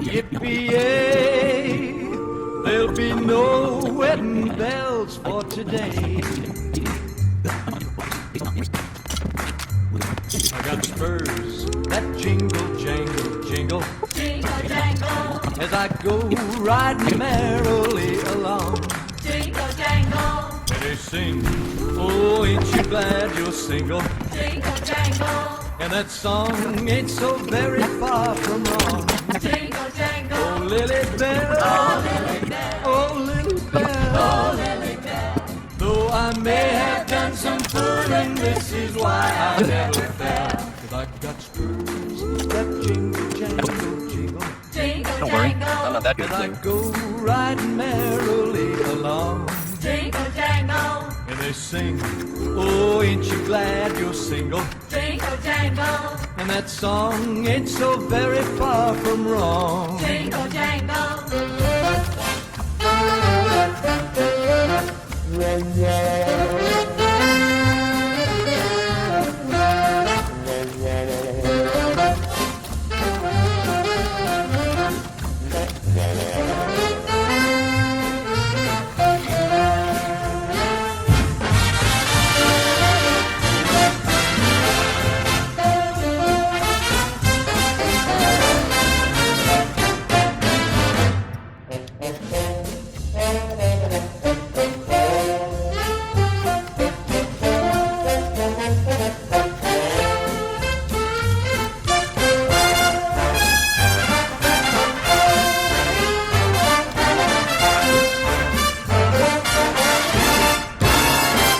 Yippee-yay, there'll be no wedding bells for today. I got spurs that jingle, jangle, jingle, Jingle jangle, as I go riding merrily along. jingle jangle, And they sing, oh, ain't you glad you're single? jingle jangle, And that song ain't so very far from wrong. jingle jangle, Oh, Lily Bell, oh Lily Bell, oh, Lily Bell. oh Lily Bell. Though I may have done some fooling, this is why I never fell. 'Cause I got spurs that jingle, jangle, jingle, Jingle Don't worry, I'm jangle, not that good as I at singing. go riding merrily along. jingle jangle, And they sing, oh, ain't you glad you're single? jingle jangle, And that song ain't so very far from wrong. jingle jangle.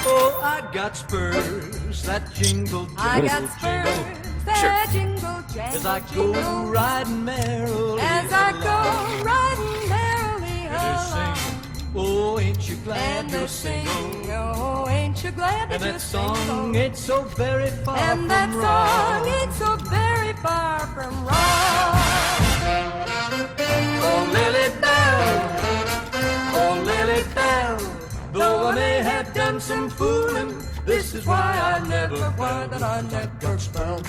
Oh, I got spurs that jingle, I jingle, got jingle, spurs that jingle, jangle, as I go jingle, riding merrily as I along. go riding merrily And they along. sing, oh, ain't you glad And you're they sing, single? oh, ain't you glad And that that you're song single? ain't so very far And from that song wrong. ain't so very far from wrong. Oh, Lily Bell, oh, Lily Bell, though I may have done some fooling, this is why I never why that I never spells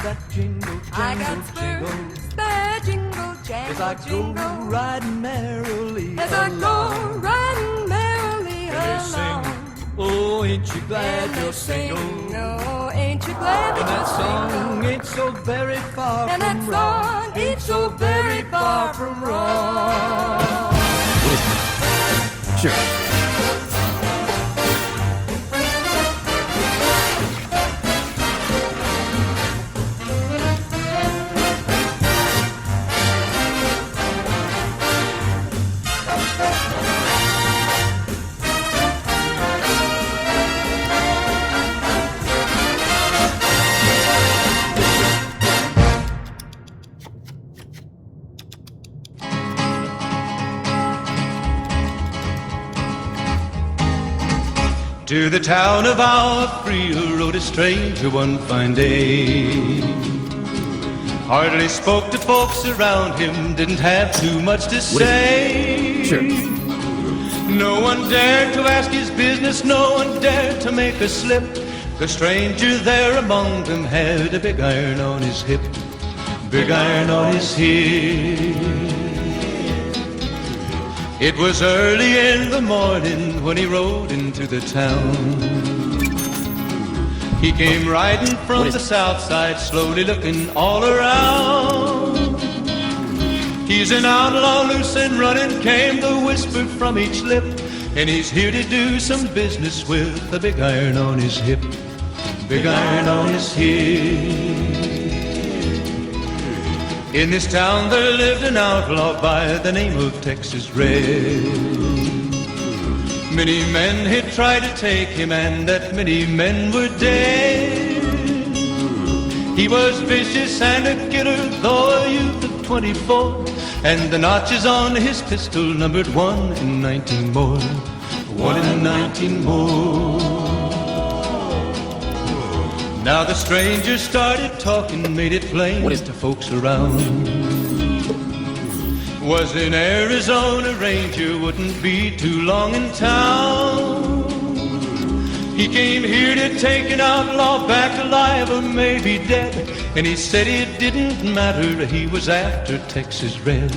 that jingle, I got jangle, jingle, spurs that jingle, as jangle, I go jingle, riding merrily as I along. go riding merrily And they along. sing, oh, ain't you glad And you're they sing, single? no, ain't you glad And that that you're song single? ain't so very far And that from wrong. song ain't so very far from wrong. Sure. To the town of our Freel rode a stranger one fine day. Hardly spoke to folks around him, didn't have too much to say. Sure. No one dared to ask his business, no one dared to make a slip. The stranger there among them had a big iron on his hip, big iron on his hip. It was early in the morning when he rode into the town. He came riding from the south side, slowly looking all around. He's an outlaw, loose and running, came the whisper from each lip. And he's here to do some business with a big iron on his hip, big iron on his hip. In this town there lived an outlaw by the name of Texas Red. Many men had tried to take him, and that many men were dead. He was vicious and a killer, though a youth of 24, and the notches on his pistol numbered 1 in 19 more, 1 in 19 more. Now the stranger started talking, made it plain to folks around. Was an Arizona Ranger, wouldn't be too long in town. He came here to take an outlaw back alive or maybe dead, and he said he'd it didn't matter, he was after Texas Red,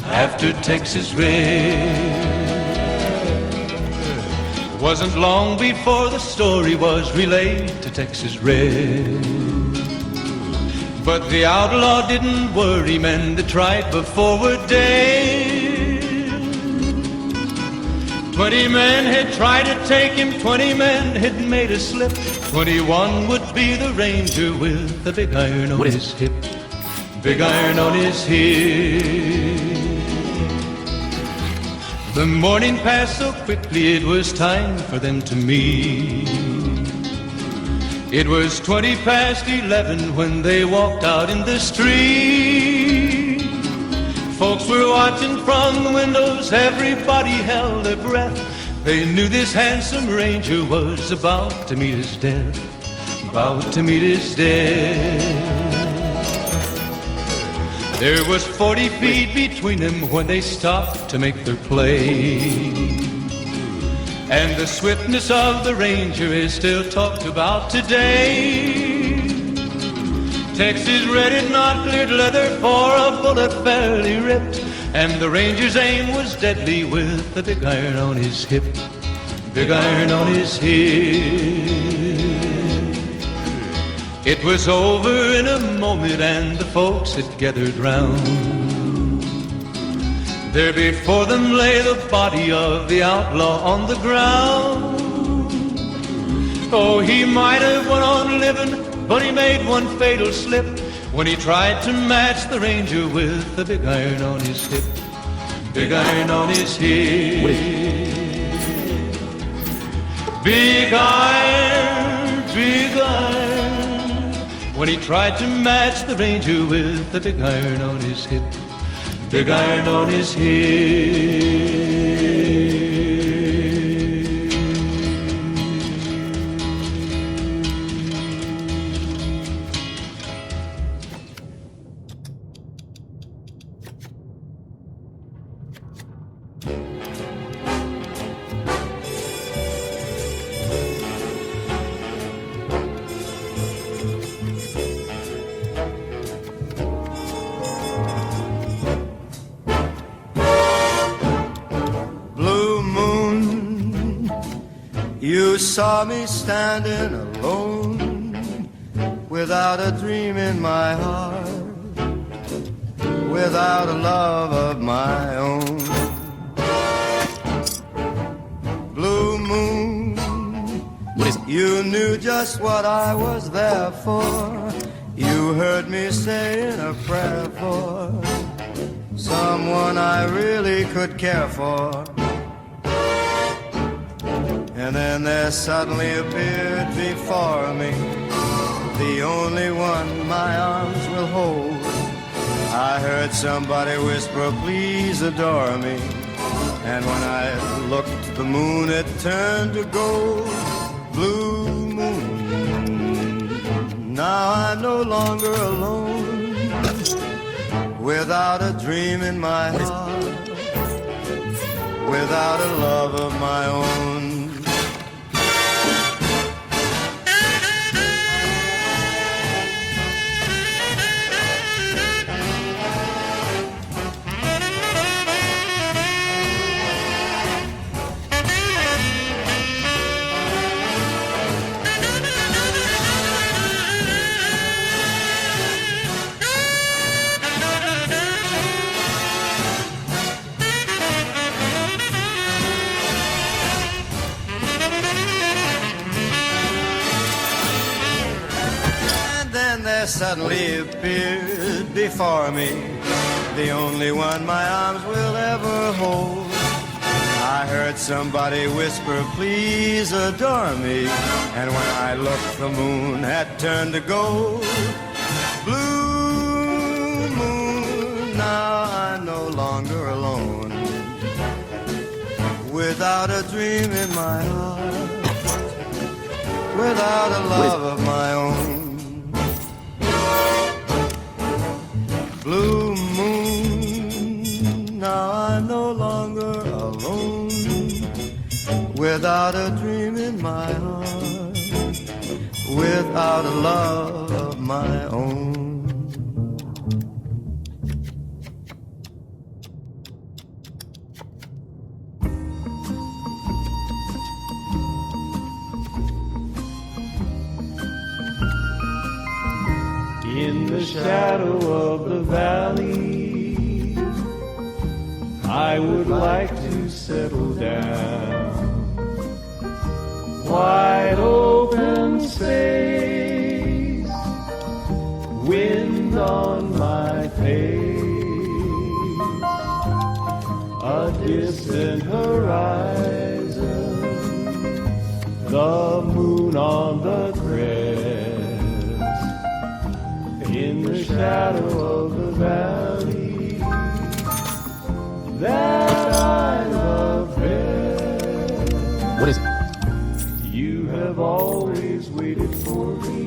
after Texas Red. Wasn't long before the story was relayed to Texas Red. But the outlaw didn't worry men that tried before a day. 20 men had tried to take him, 20 men had made a slip. 21 would be the ranger with the big iron on his hip. Big iron on his hip. The morning passed so quickly, it was time for them to meet. It was 20 past 11 when they walked out in the street. Folks were watching from the windows, everybody held their breath. They knew this handsome ranger was about to meet his death, about to meet his death. There was 40 feet between them when they stopped to make their play. And the swiftness of the ranger is still talked about today. Texas Red had not cleared leather for a bullet fairly ripped, and the ranger's aim was deadly with the big iron on his hip. Big iron on his hip. It was over in a moment and the folks had gathered round. There before them lay the body of the outlaw on the ground. Oh, he might have went on living, but he made one fatal slip when he tried to match the ranger with the big iron on his hip. Big iron on his hip. Big iron, big iron. When he tried to match the ranger with the big iron on his hip. Big iron on his hip. You saw me standing alone, without a dream in my heart, without a love of my own. Blue moon, you knew just what I was there for. You heard me saying a prayer for someone I really could care for. And then there suddenly appeared before me the only one my arms will hold. I heard somebody whisper, please adore me. And when I looked, the moon had turned to gold. Blue moon, now I'm no longer alone, without a dream in my heart, without a love of my own. Suddenly appeared before me the only one my arms will ever hold. I heard somebody whisper, please adore me. And when I looked, the moon had turned to gold. Blue moon, now I'm no longer alone, without a dream in my heart, without a love of my own. Blue moon, now I'm no longer alone, without a dream in my heart, without a love of my own. shadow of the valley, I would like to settle down. Wide open space, wind on my face, a distant horizon, the moon on the crest, in the shadow of the valley that I love best. What is it? You have always waited for me,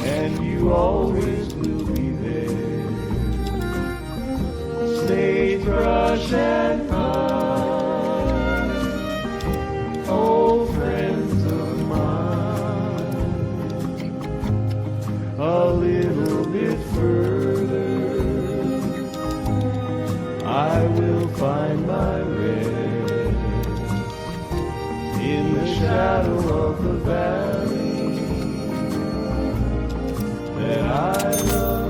and you always will be there. Sagebrush and pine, old friends of mine. A little bit further, I will find my rest in the shadow of the valley that I love.